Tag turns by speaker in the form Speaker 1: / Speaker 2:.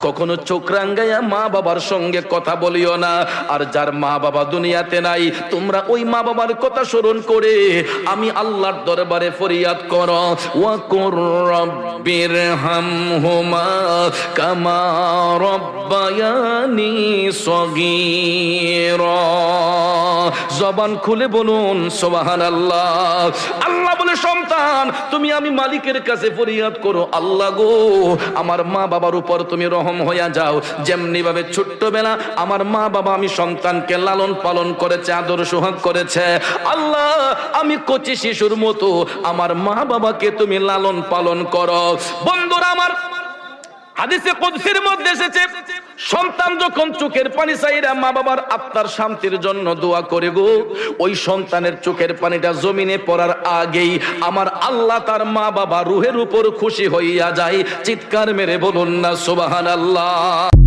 Speaker 1: কখনো চোখ রাঙ্গাইয়া মা বাবার সঙ্গে কথা বলিও না। আর যার মা বাবা দুনিয়াতে নাই, তোমরা ওই মা বাবার কথা স্মরণ করে আমি আল্লাহর দরবারে ফরিয়াদ করো, ওয়া কুর রাব্বিরহামহুমা কামা রাব্বায়ানি সগীরা। জবান খুলে বলুন সুবহানাল্লাহ। আল্লাহ বলে, সন্তান তুমি আমি মালিকের কাছে ফরিয়াদ করো, আল্লাহ গো আমার মা বাবার উপর তুমি রহম হইয়া যাও। যেমনি ভাবে ছোট্টবেলা আমার মা বাবা আমি সন্তানকে লালন পালন করেছে, আদর সোহাগ করেছে, আল্লাহ আমি কচি শিশুর মতো আমার মা বাবাকে তুমি লালন পালন করো। বন্ধুরা আমার, হাদিসে কুদসির মধ্যে এসেছে, সন্তান যখন চোখের পানি চাইরা মা বাবার আত্মার শান্তির জন্য দোয়া করে গো, ওই সন্তানের চোখের পানিটা জমিনে পড়ার আগেই আমার আল্লাহ তার মা বাবা রুহের উপর খুশি হইয়া যায়। চিৎকার মেরে বলুন না সুবহানাল্লাহ।